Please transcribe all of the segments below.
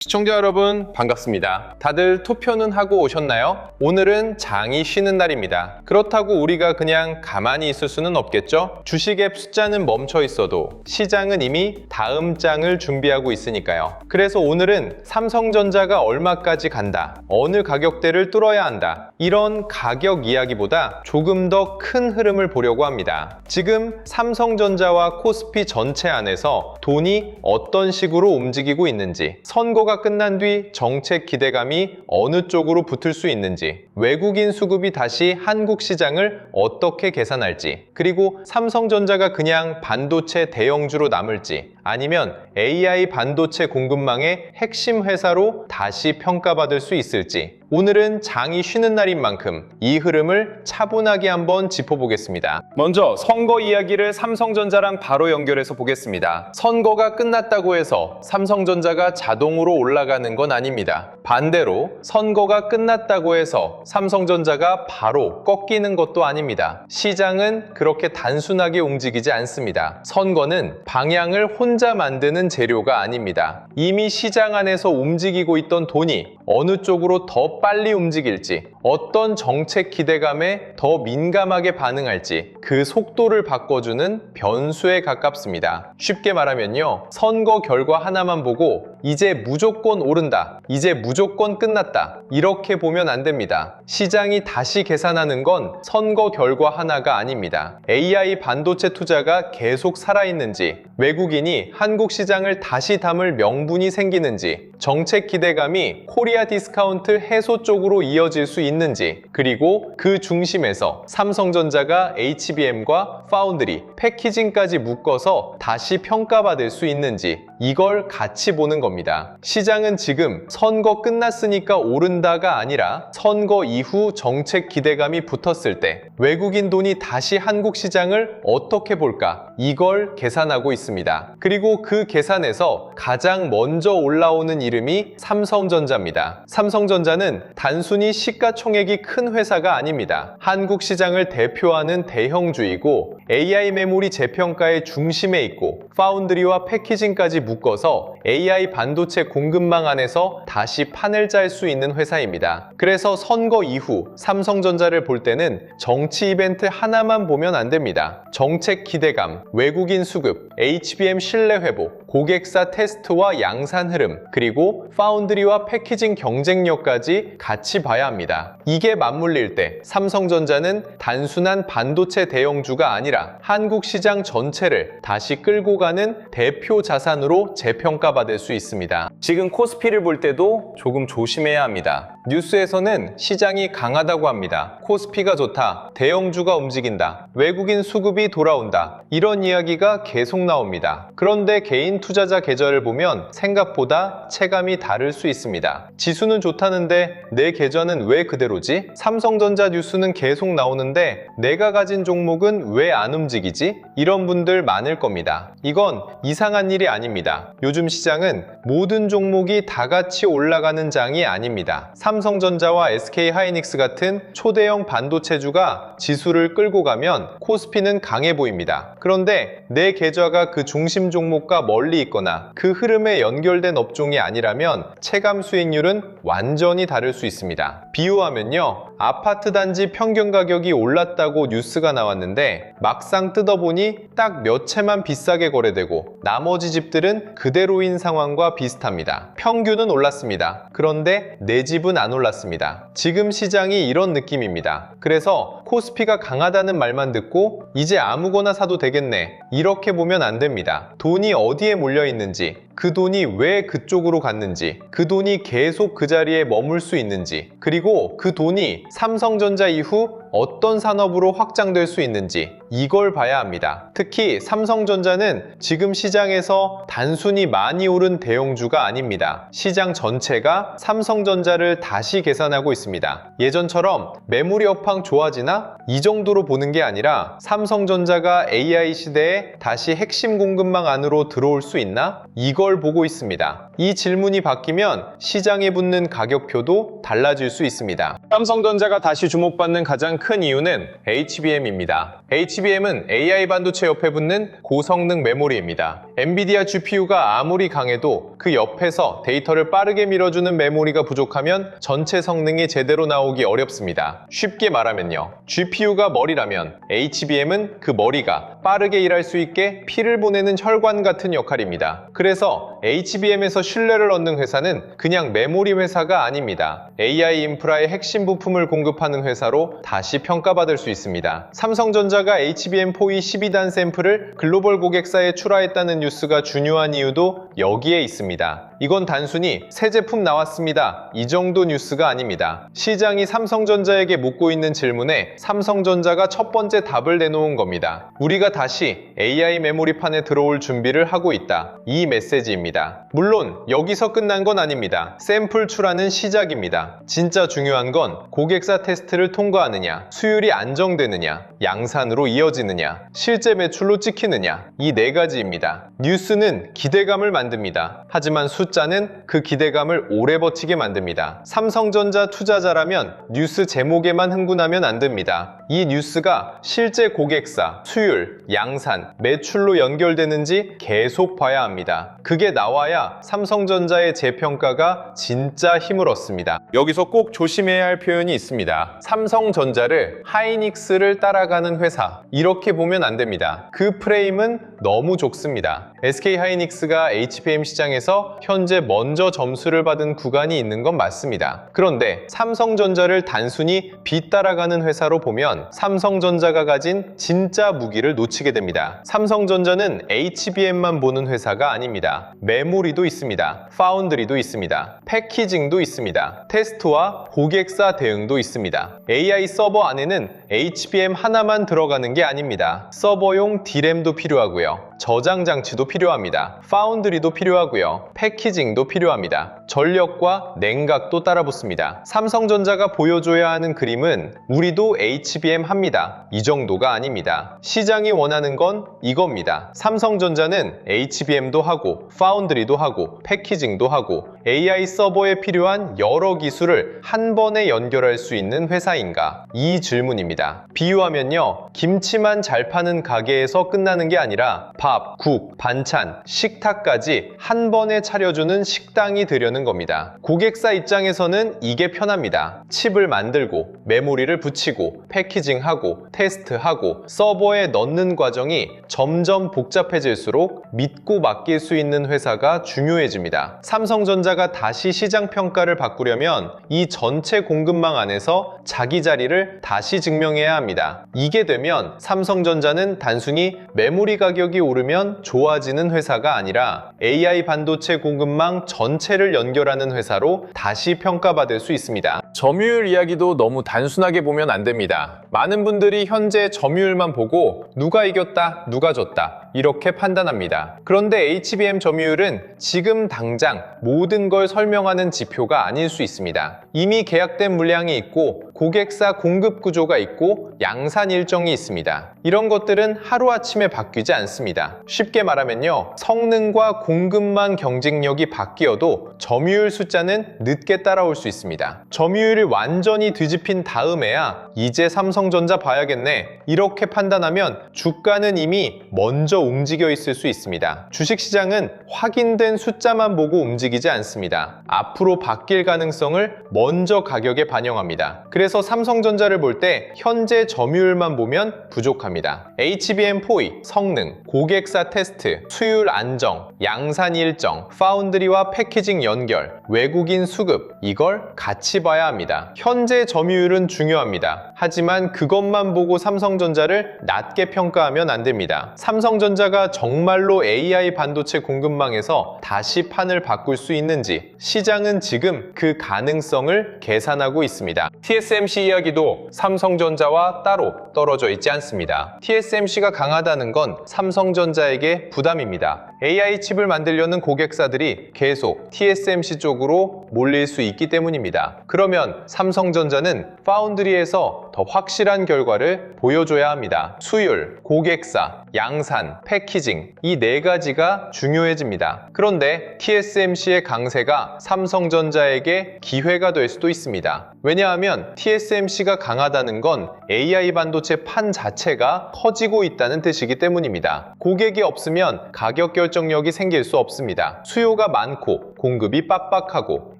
시청자 여러분 반갑습니다. 다들 투표는 하고 오셨나요? 오늘은 장이 쉬는 날입니다. 그렇다고 우리가 그냥 가만히 있을 수는 없겠죠? 주식의 숫자는 멈춰 있어도 시장은 이미 다음 장을 준비하고 있으니까요. 그래서 오늘은 삼성전자가 얼마까지 간다, 어느 가격대를 뚫어야 한다, 이런 가격 이야기보다 조금 더 큰 흐름을 보려고 합니다. 지금 삼성전자와 코스피 전체 안에서 돈이 어떤 식으로 움직이고 있는지, 선거가 끝난 뒤 정책 기대감이 어느 쪽으로 붙을 수 있는지, 외국인 수급이 다시 한국 시장을 어떻게 계산할지, 그리고 삼성전자가 그냥 반도체 대형주로 남을지 아니면 AI 반도체 공급망의 핵심 회사로 다시 평가받을 수 있을지, 오늘은 장이 쉬는 날인 만큼 이 흐름을 차분하게 한번 짚어보겠습니다. 먼저 선거 이야기를 삼성전자랑 바로 연결해서 보겠습니다. 선거가 끝났다고 해서 삼성전자가 자동으로 올라가는 건 아닙니다. 반대로 선거가 끝났다고 해서 삼성전자가 바로 꺾이는 것도 아닙니다. 시장은 그렇게 단순하게 움직이지 않습니다. 선거는 방향을 혼자 만드는 재료가 아닙니다. 이미 시장 안에서 움직이고 있던 돈이 어느 쪽으로 더 빨리 움직일지, 어떤 정책 기대감에 더 민감하게 반응할지 그 속도를 바꿔주는 변수에 가깝습니다. 쉽게 말하면요, 선거 결과 하나만 보고 이제 무조건 오른다, 이제 무조건 끝났다, 이렇게 보면 안 됩니다. 시장이 다시 계산하는 건 선거 결과 하나가 아닙니다. AI 반도체 투자가 계속 살아있는지, 외국인이 한국 시장을 다시 담을 명분이 생기는지, 정책 기대감이 코리아 디스카운트 해소 쪽으로 이어질 수 있는지, 그리고 그 중심에서 삼성전자가 HBM과 파운드리, 패키징까지 묶어서 다시 평가받을 수 있는지, 이걸 같이 보는 겁니다. 시장은 지금 선거 끝났으니까 오른다가 아니라 선거 이후 정책 기대감이 붙었을 때 외국인 돈이 다시 한국 시장을 어떻게 볼까, 이걸 계산하고 있습니다. 그리고 그 계산에서 가장 먼저 올라오는 이름이 삼성전자입니다. 삼성전자는 단순히 시가총액이 큰 회사가 아닙니다. 한국 시장을 대표하는 대형주이고 AI 메모리 재평가의 중심에 있고 파운드리와 패키징까지 묶어서 AI 반도체 공급망 안에서 다시 판을 짤 수 있는 회사입니다. 그래서 선거 이후 삼성전자를 볼 때는 정치 이벤트 하나만 보면 안 됩니다. 정책 기대감, 외국인 수급, HBM 신뢰 회복, 고객사 테스트와 양산 흐름, 그리고 파운드리와 패키징 경쟁력까지 같이 봐야 합니다. 이게 맞물릴 때 삼성전자는 단순한 반도체 대형주가 아니라 한국 시장 전체를 다시 끌고 가는 대표 자산으로 재평가받을 수 있습니다. 지금 코스피를 볼 때도 조금 조심해야 합니다. 뉴스에서는 시장이 강하다고 합니다. 코스피가 좋다, 대형주가 움직인다, 외국인 수급이 돌아온다, 이런 이야기가 계속 나옵니다. 그런데 개인 투자자 계좌를 보면 생각보다 체감이 다를 수 있습니다. 지수는 좋다는데 내 계좌는 왜 그대로지? 삼성전자 뉴스는 계속 나오는데 내가 가진 종목은 왜 안 움직이지? 이런 분들 많을 겁니다. 이건 이상한 일이 아닙니다. 요즘 시장은 모든 종목이 다 같이 올라가는 장이 아닙니다. 삼성전자와 SK하이닉스 같은 초대형 반도체주가 지수를 끌고 가면 코스피는 강해 보입니다. 그런데 내 계좌가 그 중심 종목과 멀리 있거나 그 흐름에 연결된 업종이 아니라면 체감 수익률은 완전히 다를 수 있습니다. 비유하면요, 아파트 단지 평균 가격이 올랐다고 뉴스가 나왔는데 막상 뜯어보니 딱 몇 채만 비싸게 거래되고 나머지 집들은 그대로인 상황과 비슷합니다. 평균은 올랐습니다. 그런데 내 집은 안 올랐습니다. 지금 시장이 이런 느낌입니다. 그래서 코스피가 강하다는 말만 듣고 이제 아무거나 사도 되겠네, 이렇게 보면 안 됩니다. 돈이 어디에 몰려 있는지, 그 돈이 왜 그쪽으로 갔는지, 그 돈이 계속 그 자리에 머물 수 있는지, 그리고 그 돈이 삼성전자 이후 어떤 산업으로 확장될 수 있는지, 이걸 봐야 합니다. 특히 삼성전자는 지금 시장에서 단순히 많이 오른 대형주가 아닙니다. 시장 전체가 삼성전자를 다시 계산하고 있습니다. 예전처럼 메모리 업황 좋아지나? 이 정도로 보는 게 아니라 삼성전자가 AI 시대에 다시 핵심 공급망 안으로 들어올 수 있나? 이걸 보고 있습니다. 이 질문이 바뀌면 시장에 붙는 가격표도 달라질 수 있습니다. 삼성전자가 다시 주목받는 가장 큰 이유는 HBM입니다. HBM은 AI 반도체 옆에 붙는 고성능 메모리입니다. 엔비디아 GPU가 아무리 강해도 그 옆에서 데이터를 빠르게 밀어주는 메모리가 부족하면 전체 성능이 제대로 나오기 어렵습니다. 쉽게 말하면요. GPU가 머리라면 HBM은 그 머리가 빠르게 일할 수 있게 피를 보내는 혈관 같은 역할입니다. 그래서 HBM에서 신뢰를 얻는 회사는 그냥 메모리 회사가 아닙니다. AI 인프라의 핵심 부품을 공급하는 회사로 다시 평가받을 수 있습니다. 삼성전자가 HBM4E 12단 샘플을 글로벌 고객사에 출하했다는 뉴스가 중요한 이유도 여기에 있습니다. 이건 단순히 새 제품 나왔습니다. 이 정도 뉴스가 아닙니다. 시장이 삼성전자에게 묻고 있는 질문에 삼성전자가 첫 번째 답을 내놓은 겁니다. 우리가 다시 AI 메모리판에 들어올 준비를 하고 있다. 이 메시지입니다. 물론 여기서 끝난 건 아닙니다. 샘플 출하는 시작입니다. 진짜 중요한 건 고객사 테스트를 통과하느냐, 수율이 안정되느냐, 양산으로 이어지느냐, 실제 매출로 찍히느냐, 이 네 가지입니다. 뉴스는 기대감을 만듭니다. 하지만 숫자는 그 기대감을 오래 버티게 만듭니다. 삼성전자 투자자라면 뉴스 제목에만 흥분하면 안 됩니다. 이 뉴스가 실제 고객사, 수율, 양산, 매출로 연결되는지 계속 봐야 합니다. 그게 나와야 삼성전자의 재평가가 진짜 힘을 얻습니다. 여기서 꼭 조심해야 할 표현이 있습니다. 삼성전자를 하이닉스를 따라가는 회사, 이렇게 보면 안 됩니다. 그 프레임은 너무 좁습니다. SK 하이닉스가 HBM 시장에서 현재 먼저 점수를 받은 구간이 있는 건 맞습니다. 그런데 삼성전자를 단순히 뒤따라가는 회사로 보면 삼성전자가 가진 진짜 무기를 놓치게 됩니다. 삼성전자는 HBM만 보는 회사가 아닙니다. 메모리도 있습니다. 파운드리도 있습니다. 패키징도 있습니다. 테스트와 고객사 대응도 있습니다. AI 서버 안에는 HBM 하나만 들어가는 게 아닙니다. 서버용 D램도 필요하고요. 저장 장치도 필요합니다. 파운드리도 필요하고요. 패키징도 필요합니다. 전력과 냉각도 따라붙습니다. 삼성전자가 보여줘야 하는 그림은 우리도 HBM 합니다. 이 정도가 아닙니다. 시장이 원하는 건 이겁니다. 삼성전자는 HBM도 하고 파운드리도 하고 패키징도 하고 AI 서버에 필요한 여러 기술을 한 번에 연결할 수 있는 회사인가? 이 질문입니다. 비유하면요. 김치만 잘 파는 가게에서 끝나는 게 아니라 밥, 국, 반찬, 식탁까지 한 번에 차려주는 식당이 되려는 겁니다. 고객사 입장에서는 이게 편합니다. 칩을 만들고 메모리를 붙이고 패키징하고 테스트하고 서버에 넣는 과정이 점점 복잡해질수록 믿고 맡길 수 있는 회사가 중요해집니다. 삼성전자가 다시 시장 평가를 바꾸려면 이 전체 공급망 안에서 자기 자리를 다시 증명해야 합니다. 이게 되면 삼성전자는 단순히 메모리 가격이 오르면 좋아지는 회사가 아니라 AI 반도체 공급망 전체를 연결하는 회사로 다시 평가받을 수 있습니다. 점유율 이야기도 너무 단순하게 보면 안 됩니다. 많은 분들이 현재 점유율만 보고 누가 이겼다, 누가 졌다 이렇게 판단합니다. 그런데 HBM 점유율은 지금 당장 모든 걸 설명하는 지표가 아닐 수 있습니다. 이미 계약된 물량이 있고 고객사 공급 구조가 있고 양산 일정이 있습니다. 이런 것들은 하루아침에 바뀌지 않습니다. 쉽게 말하면요. 성능과 공급망 경쟁력이 바뀌어도 점유율 숫자는 늦게 따라올 수 있습니다. 점유율이 완전히 뒤집힌 다음에야 이제 삼성전자 봐야겠네. 이렇게 판단하면 주가는 이미 먼저 움직여 있을 수 있습니다. 주식시장은 확인된 숫자만 보고 움직이지 않습니다. 앞으로 바뀔 가능성을 먼저 가격에 반영합니다. 그래서 삼성전자를 볼 때 현재 점유율만 보면 부족합니다. HBM4E, 성능, 고객사 테스트, 수율 안정, 양산 일정, 파운드리와 패키징 연결, 외국인 수급, 이걸 같이 봐야 합니다. 현재 점유율은 중요합니다. 하지만 그것만 보고 삼성전자를 낮게 평가하면 안 됩니다. 삼성전자가 정말로 AI 반도체 공급망에서 다시 판을 바꿀 수 있는지 시장은 지금 그 가능성을 계산하고 있습니다. TSMC 이야기도 삼성전자와 따로 떨어져 있지 않습니다. TSMC가 강하다는 건 삼성전자에게 부담입니다. AI 칩을 만들려는 고객사들이 계속 TSMC 쪽으로 몰릴 수 있기 때문입니다. 그러면 삼성전자는 파운드리에서 더 확실한 결과를 보여줘야 합니다. 수율, 고객사, 양산, 패키징 이 네 가지가 중요해집니다. 그런데 TSMC의 강세가 삼성전자에게 기회가 될 수도 있습니다. 왜냐하면 TSMC가 강하다는 건 AI 반도체 판 자체가 커지고 있다는 뜻이기 때문입니다. 고객이 없으면 가격 결정 의사결정력이 생길 수 없습니다. 수요가 많고 공급이 빡빡하고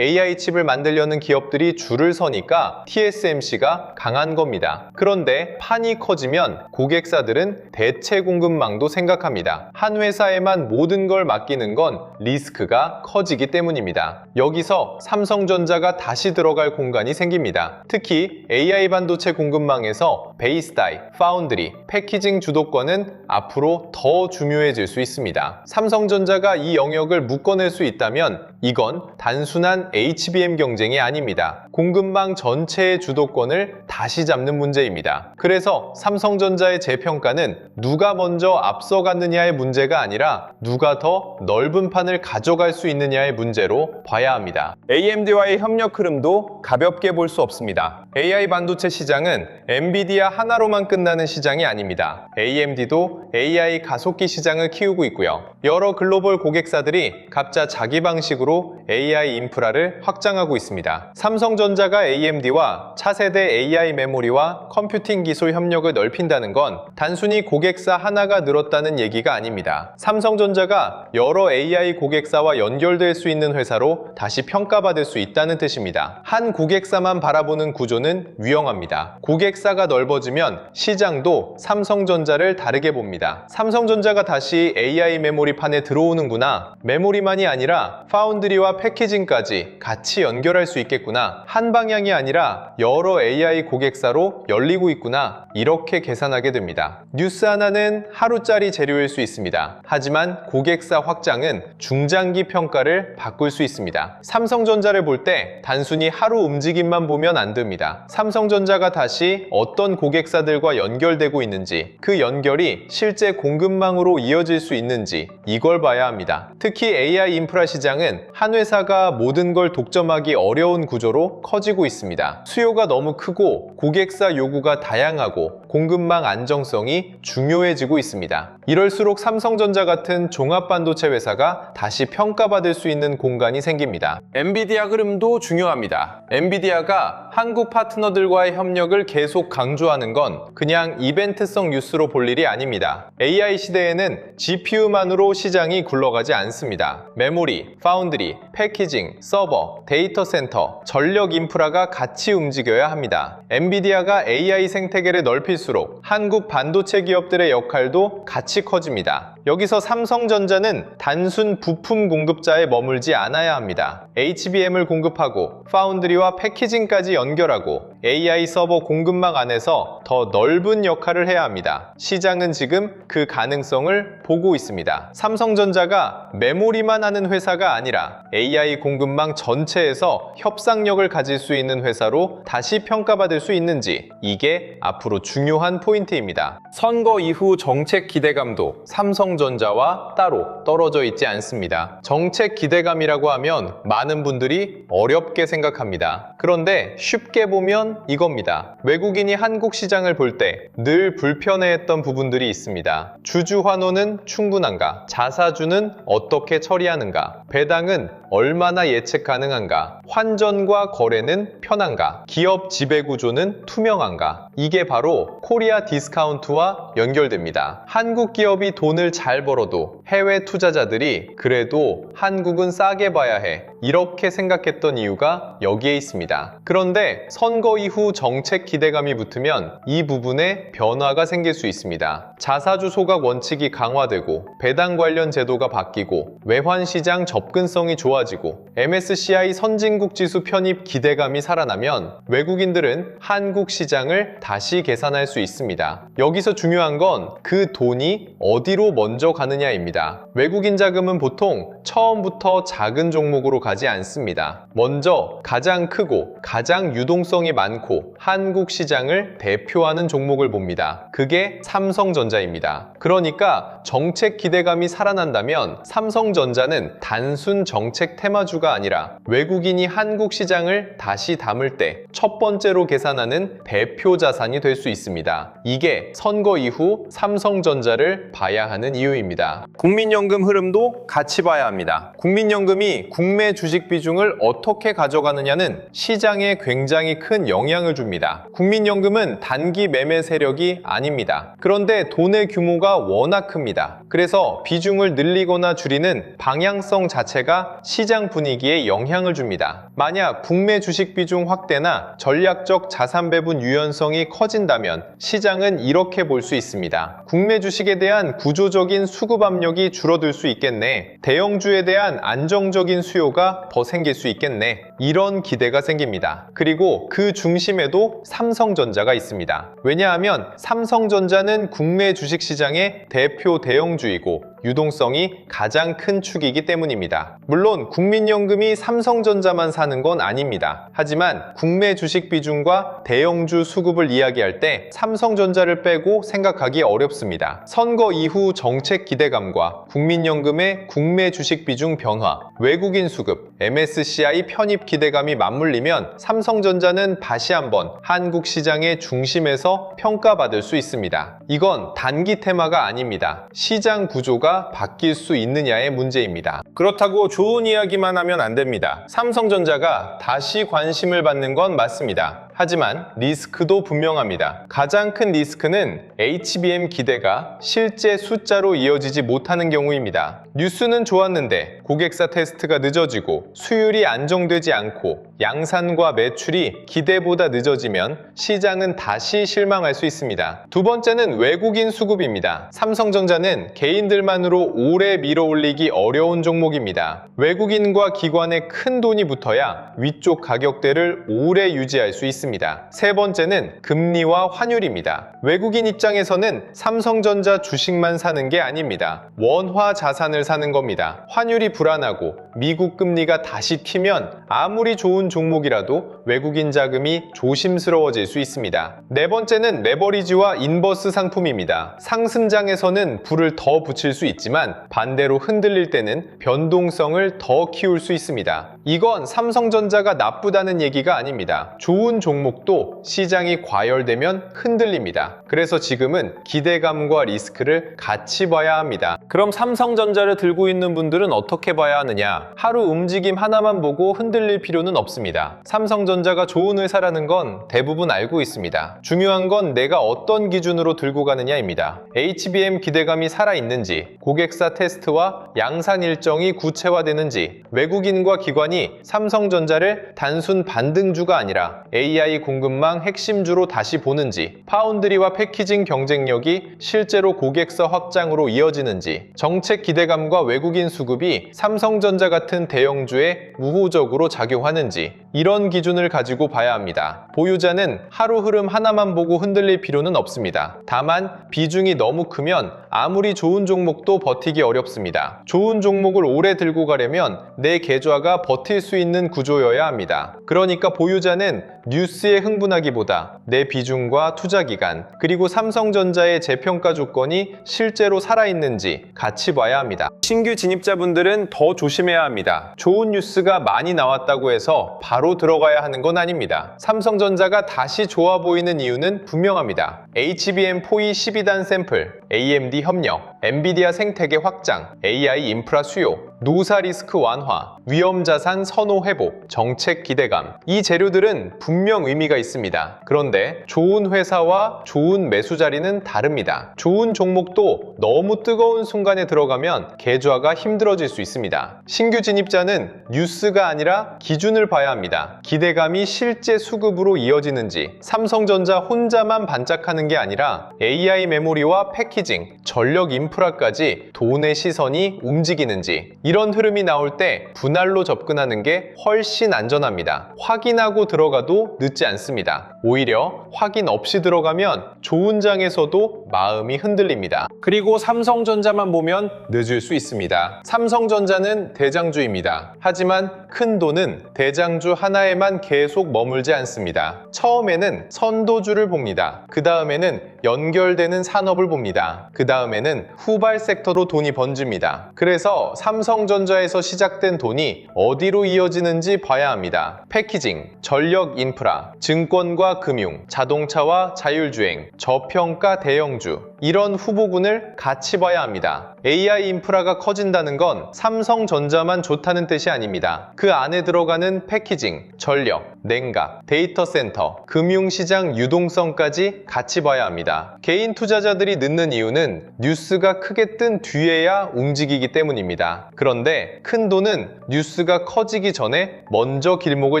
AI 칩을 만들려는 기업들이 줄을 서니까 TSMC가 강한 겁니다. 그런데 판이 커지면 고객사들은 대체 공급망도 생각합니다. 한 회사에만 모든 걸 맡기는 건 리스크가 커지기 때문입니다. 여기서 삼성전자가 다시 들어갈 공간이 생깁니다. 특히 AI 반도체 공급망에서 베이스 다이, 파운드리, 패키징 주도권은 앞으로 더 중요해질 수 있습니다. 삼성전자가 이 영역을 묶어낼 수 있다면 이건 단순한 HBM 경쟁이 아닙니다. 공급망 전체의 주도권을 다시 잡는 문제입니다. 그래서 삼성전자의 재평가는 누가 먼저 앞서갔느냐의 문제가 아니라 누가 더 넓은 판을 가져갈 수 있느냐의 문제로 봐야 합니다. AMD와의 협력 흐름도 가볍게 볼 수 없습니다. AI 반도체 시장은 엔비디아 하나로만 끝나는 시장이 아닙니다. AMD도 AI 가속기 시장을 키우고 있고요. 여러 글로벌 고객사들이 각자 자기 방식으로 AI 인프라를 확장하고 있습니다. 삼성전자가 AMD와 차세대 AI 메모리와 컴퓨팅 기술 협력을 넓힌다는 건 단순히 고객사 하나가 늘었다는 얘기가 아닙니다. 삼성전자가 여러 AI 고객사와 연결될 수 있는 회사로 다시 평가받을 수 있다는 뜻입니다. 한 고객사만 바라보는 구조는 위험합니다. 고객사가 넓어지면 시장도 삼성전자를 다르게 봅니다. 삼성전자가 다시 AI 메모리 판에 들어오는구나. 메모리만이 아니라 파운드리와 패키징까지 같이 연결할 수 있겠구나. 한 방향이 아니라 여러 AI 고객사로 열리고 있구나. 이렇게 계산하게 됩니다. 뉴스 하나는 하루짜리 재료일 수 있습니다. 하지만 고객사 확장은 중장기 평가를 바꿀 수 있습니다. 삼성전자를 볼 때 단순히 하루 움직임만 보면 안 됩니다. 삼성전자가 다시 어떤 고객사들과 연결되고 있는지, 그 연결이 실제 공급망으로 이어질 수 있는지 이걸 봐야 합니다. 특히 AI 인프라 시장은 한 회사가 모든 걸 독점하기 어려운 구조로 커지고 있습니다. 수요가 너무 크고 고객사 요구가 다양하고 공급망 안정성이 중요해지고 있습니다. 이럴수록 삼성전자 같은 종합반도체 회사가 다시 평가받을 수 있는 공간이 생깁니다. 엔비디아 흐름도 중요합니다. 엔비디아가 한국 파트너들과의 협력을 계속 강조하는 건 그냥 이벤트성 뉴스로 볼 일이 아닙니다. AI 시대에는 GPU만으로 시장이 굴러가지 않습니다. 메모리, 파운드리, 패키징, 서버, 데이터 센터, 전력 인프라가 같이 움직여야 합니다. 엔비디아가 AI 생태계를 넓힐수록 한국 반도체 기업들의 역할도 같이 커집니다. 여기서 삼성전자는 단순 부품 공급자에 머물지 않아야 합니다. HBM을 공급하고 파운드리와 패키징까지 연결하고 AI 서버 공급망 안에서 더 넓은 역할을 해야 합니다. 시장은 지금 그 가능성을 보고 있습니다. 삼성전자가 메모리만 하는 회사가 아니라 AI 공급망 전체에서 협상력을 가질 수 있는 회사로 다시 평가받을 수 있는지, 이게 앞으로 중요한 포인트입니다. 선거 이후 정책 기대감도 삼성전자와 따로 떨어져 있지 않습니다. 정책 기대감이라고 하면 많은 분들이 어렵게 생각합니다. 그런데 쉽게 보면 이겁니다. 외국인이 한국 시장을 볼 때 늘 불편해했던 부분들이 있습니다. 주주 환호는 충분한가? 자사주는 어떻게 처리하는가? 배당은 얼마나 예측 가능한가? 환전과 거래는 편한가? 기업 지배구조는 투명한가? 이게 바로 코리아 디스카운트와 연결됩니다. 한국 기업이 돈을 잘 벌어도 해외 투자자들이 그래도 한국은 싸게 봐야 해, 이렇게 생각했던 이유가 여기에 있습니다. 그런데 선거 이후 정책 기대감이 붙으면 이 부분에 변화가 생길 수 있습니다. 자사주 소각 원칙이 강화되고 배당 관련 제도가 바뀌고 외환시장 접근성이 좋아지고 MSCI 선진국 지수 편입 기대감이 살아나면 외국인들은 한국 시장을 다시 계산할 수 있습니다. 여기서 중요한 건 그 돈이 어디로 먼저 가느냐입니다. 외국인 자금은 보통 처음부터 작은 종목으로 가지 않습니다. 먼저 가장 크고 가장 유동성이 많고 한국 시장을 대표하는 종목을 봅니다. 그게 삼성전자입니다. 그러니까 정책 기대감이 살아난다면 삼성전자는 단순 정책 테마주가 아니라 외국인이 한국 시장을 다시 담을 때 첫 번째로 계산하는 대표 자산이 될 수 있습니다. 이게 선거 이후 삼성전자를 봐야 하는 이유입니다. 국민연금 흐름도 같이 봐야 합니다. 합니다. 국민연금이 국내 주식 비중을 어떻게 가져가느냐는 시장에 굉장히 큰 영향을 줍니다. 국민연금은 단기 매매 세력이 아닙니다. 그런데 돈의 규모가 워낙 큽니다. 그래서 비중을 늘리거나 줄이는 방향성 자체가 시장 분위기에 영향을 줍니다. 만약 국내 주식 비중 확대나 전략적 자산 배분 유연성이 커진다면 시장은 이렇게 볼 수 있습니다. 국내 주식에 대한 구조적인 수급 압력이 줄어들 수 있겠네. 대형주에 대한 안정적인 수요가 더 생길 수 있겠네. 이런 기대가 생깁니다. 그리고 그 중심에도 삼성전자가 있습니다. 왜냐하면 삼성전자는 국내 주식시장의 대표 대형주이고 유동성이 가장 큰 축이기 때문입니다. 물론 국민연금이 삼성전자만 사는 건 아닙니다. 하지만 국내 주식 비중과 대형주 수급을 이야기할 때 삼성전자를 빼고 생각하기 어렵습니다. 선거 이후 정책 기대감과 국민연금의 국내 주식 비중 변화, 외국인 수급, MSCI 편입 기대감이 맞물리면 삼성전자는 다시 한번 한국 시장의 중심에서 평가받을 수 있습니다. 이건 단기 테마가 아닙니다. 시장 구조가 바뀔 수 있느냐의 문제입니다. 그렇다고 좋은 이야기만 하면 안 됩니다. 삼성전자가 다시 관심을 받는 건 맞습니다. 하지만 리스크도 분명합니다. 가장 큰 리스크는 HBM 기대가 실제 숫자로 이어지지 못하는 경우입니다. 뉴스는 좋았는데 고객사 테스트가 늦어지고 수율이 안정되지 않고 양산과 매출이 기대보다 늦어지면 시장은 다시 실망할 수 있습니다. 두 번째는 외국인 수급입니다. 삼성전자는 개인들만으로 오래 밀어올리기 어려운 종목입니다. 외국인과 기관의 큰 돈이 붙어야 위쪽 가격대를 오래 유지할 수 있습니다. 세 번째는 금리와 환율입니다. 외국인 입장에서는 삼성전자 주식만 사는 게 아닙니다. 원화 자산을 사는 겁니다. 환율이 불안하고 미국 금리가 다시 튀면 아무리 좋은 종목이라도 외국인 자금이 조심스러워질 수 있습니다. 네 번째는 레버리지와 인버스 상품입니다. 상승장에서는 불을 더 붙일 수 있지만 반대로 흔들릴 때는 변동성을 더 키울 수 있습니다. 이건 삼성전자가 나쁘다는 얘기가 아닙니다. 좋은 종목도 시장이 과열되면 흔들립니다. 그래서 지금은 기대감과 리스크를 같이 봐야 합니다. 그럼 삼성전자를 들고 있는 분들은 어떻게 봐야 하느냐? 하루 움직임 하나만 보고 흔들릴 필요는 없습니다. 삼성전자가 좋은 회사라는 건 대부분 알고 있습니다. 중요한 건 내가 어떤 기준으로 들고 가느냐입니다. HBM 기대감이 살아있는지, 고객사 테스트와 양산 일정이 구체화되는지, 외국인과 기관이 삼성전자를 단순 반등주가 아니라 AI 공급망 핵심주로 다시 보는지, 파운드리와 패키징 경쟁력이 실제로 고객사 확장으로 이어지는지, 정책 기대감과 외국인 수급이 삼성전자 같은 대형주에 우호적으로 작용하는지, 이런 기준을 가지고 봐야 합니다. 보유자는 하루 흐름 하나만 보고 흔들릴 필요는 없습니다. 다만 비중이 너무 크면 아무리 좋은 종목도 버티기 어렵습니다. 좋은 종목을 오래 들고 가려면 내 계좌가 버틸 수 있는 구조여야 합니다. 그러니까 보유자는 뉴스에 흥분하기보다 내 비중과 투자 기간, 그리고 삼성전자의 재평가 조건이 실제로 살아있는지 같이 봐야 합니다. 신규 진입자분들은 더 조심해야 합니다. 좋은 뉴스가 많이 나왔다고 해서 바로 들어가야 하는 건 아닙니다. 삼성전자가 다시 좋아 보이는 이유는 분명합니다. HBM4E 12단 샘플, AMD 협력, 엔비디아 생태계 확장, AI 인프라 수요, 노사 리스크 완화, 위험자산 선호 회복, 정책 기대감. 이 재료들은 분명 의미가 있습니다. 그런데 좋은 회사와 좋은 매수 자리는 다릅니다. 좋은 종목도 너무 뜨거운 순간에 들어가면 계좌가 힘들어질 수 있습니다. 신규 진입자는 뉴스가 아니라 기준을 봐야 합니다. 기대감이 실제 수급으로 이어지는지, 삼성전자 혼자만 반짝하는 게 아니라 AI 메모리와 패키징, 전력 인프라까지 돈의 시선이 움직이는지, 이런 흐름이 나올 때 분할로 접근하는 게 훨씬 안전합니다. 확인하고 들어가도 늦지 않습니다. 오히려 확인 없이 들어가면 좋은 장에서도 마음이 흔들립니다. 그리고 삼성전자만 보면 늦을 수 있습니다. 삼성전자는 대장주입니다. 하지만 큰 돈은 대장주 하나에만 계속 머물지 않습니다. 처음에는 선도주를 봅니다. 그 다음에는 연결되는 산업을 봅니다. 그 다음에는 후발 섹터로 돈이 번집니다. 그래서 삼성전자에서 시작된 돈이 어디로 이어지는지 봐야 합니다. 패키징, 전력 인프라, 증권과 금융, 자동차와 자율주행, 저평가 대형주, 이런 후보군을 같이 봐야 합니다. AI 인프라가 커진다는 건 삼성전자만 좋다는 뜻이 아닙니다. 그 안에 들어가는 패키징, 전력, 냉각, 데이터 센터, 금융시장 유동성까지 같이 봐야 합니다. 개인 투자자들이 늦는 이유는 뉴스가 크게 뜬 뒤에야 움직이기 때문입니다. 그런데 큰 돈은 뉴스가 커지기 전에 먼저 길목을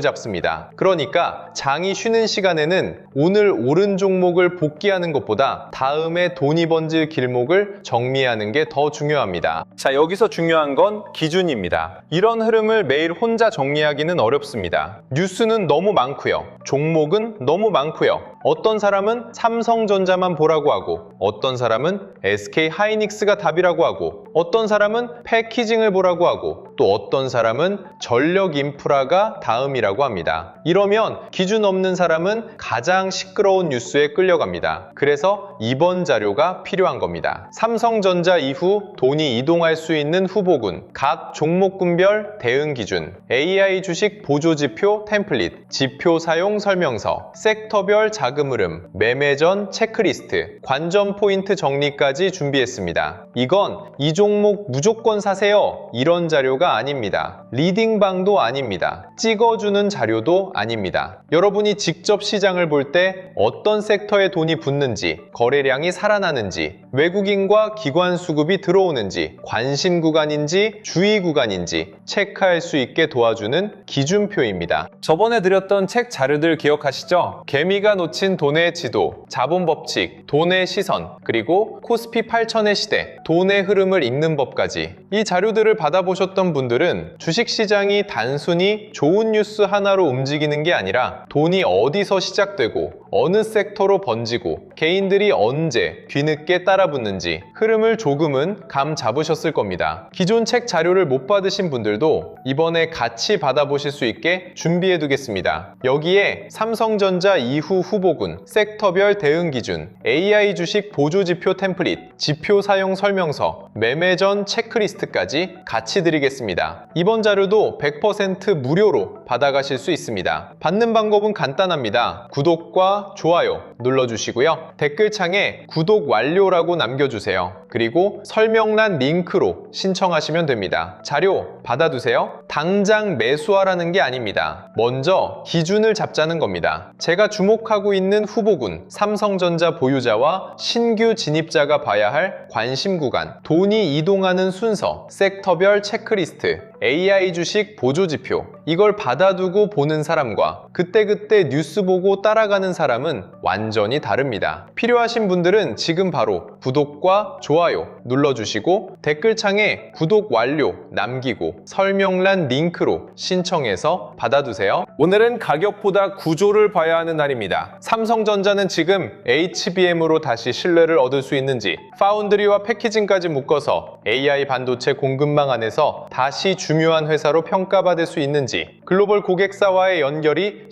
잡습니다. 그러니까 장이 쉬는 시간에는 오늘 오른 종목을 복귀하는 것보다 다음에 돈이 번질 길목을 정리하는 게 더 중요합니다. 자, 여기서 중요한 건 기준입니다. 이런 흐름을 매일 혼자 정리하기는 어렵습니다. 뉴스는 너무 많고요. 종목은 너무 많고요. 어떤 사람은 삼성전자만 보라고 하고, 어떤 사람은 SK하이닉스가 답이라고 하고, 어떤 사람은 패키징을 보라고 하고, 또 어떤 사람은 전력 인프라가 다음이라고 합니다. 이러면 기준 없는 사람은 가장 시끄러운 뉴스에 끌려갑니다. 그래서 이번 자료가 필요한 겁니다. 삼성전자 이후 돈이 이동할 수 있는 후보군, 각 종목군별 대응 기준, AI 주식 보조지표 템플릿, 지표 사용 설명서, 섹터별 자금 흐름, 매매 전 체크리스트, 관전 포인트 정리까지 준비했습니다. 이건 이 종목 무조건 사세요, 이런 자료가 아닙니다. 리딩방도 아닙니다. 찍어주는 자료도 아닙니다. 여러분이 직접 시장을 볼 때 어떤 섹터에 돈이 붙는지, 거래량이 살아나는지, 외국인과 기관 수급이 들어오는지, 관심 구간인지 주의 구간인지 체크할 수 있게 도와주는 기준표입니다. 저번에 드렸던 책 자료들 기억하시죠? 개미가 놓친 돈의 지도, 자본 법칙, 돈의 시선, 그리고 코스피 8000의 시대, 돈의 흐름을 읽는 법까지. 이 자료들을 받아보셨던 분들은 주식시장이 단순히 좋은 뉴스 하나로 움직이는 게 아니라 돈이 어디서 시작되고 어느 섹터로 번지고 개인들이 언제 뒤늦게 따라붙는지 흐름을 조금은 감 잡으셨을 겁니다. 기존 책 자료를 못 받으신 분들도 이번에 같이 받아보실 수 있게 준비해 두겠습니다. 여기에 삼성전자 이후 후보군, 섹터별 대응 기준, AI 주식 보조지표 템플릿, 지표 사용 설명서, 매매 전 체크리스트까지 같이 드리겠습니다. 이번 자료도 100% 무료로 받아가실 수 있습니다. 받는 방법은 간단합니다. 구독과 좋아요 눌러주시고요. 댓글창에 구독 완료라고 남겨주세요. 그리고 설명란 링크로 신청하시면 됩니다. 자료 받아두세요. 당장 매수하라는 게 아닙니다. 먼저 기준을 잡자는 겁니다. 제가 주목하고 있는 후보군, 삼성전자 보유자와 신규 진입자가 봐야 할 관심 구간, 돈이 이동하는 순서, 섹터별 체크리스트, AI 주식 보조지표, 이걸 받아두고 보는 사람과 그때그때 뉴스 보고 따라가는 사람은 완전히 다릅니다. 필요하신 분들은 지금 바로 구독과 좋아요 눌러주시고 댓글창에 구독 완료 남기고 설명란 링크로 신청해서 받아두세요. 오늘은 가격보다 구조를 봐야 하는 날입니다. 삼성전자는 지금 HBM으로 다시 신뢰를 얻을 수 있는지, 파운드리와 패키징까지 묶어서 AI 반도체 공급망 안에서 다시 중요한 회사로 평가받을 수 있는지, 글로벌 고객사와의 연결이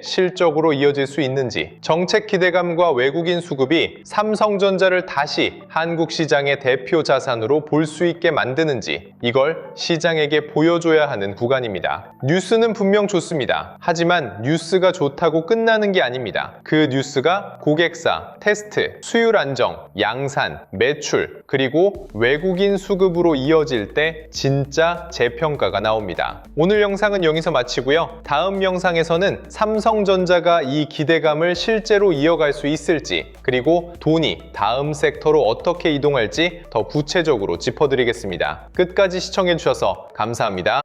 실적으로 이어질 수 있는지, 정책 기대감과 외국인 수급이 삼성전자를 다시 한국 시장의 대표 자산으로 볼 수 있게 만드는지, 이걸 시장에게 보여줘야 하는 구간입니다. 뉴스는 분명 좋습니다. 하지만 뉴스가 좋다고 끝나는 게 아닙니다. 그 뉴스가 고객사, 테스트, 수율 안정, 양산, 매출, 그리고 외국인 수급으로 이어질 때 진짜 재평가가 나옵니다. 오늘 영상은 여기서 마치고요. 다음 영상에서는 삼성전자가 이 기대감을 실제로 이어갈 수 있을지, 그리고 돈이 다음 섹터로 어떻게 이동할지 더 구체적으로 짚어드리겠습니다. 끝까지 시청해주셔서 감사합니다.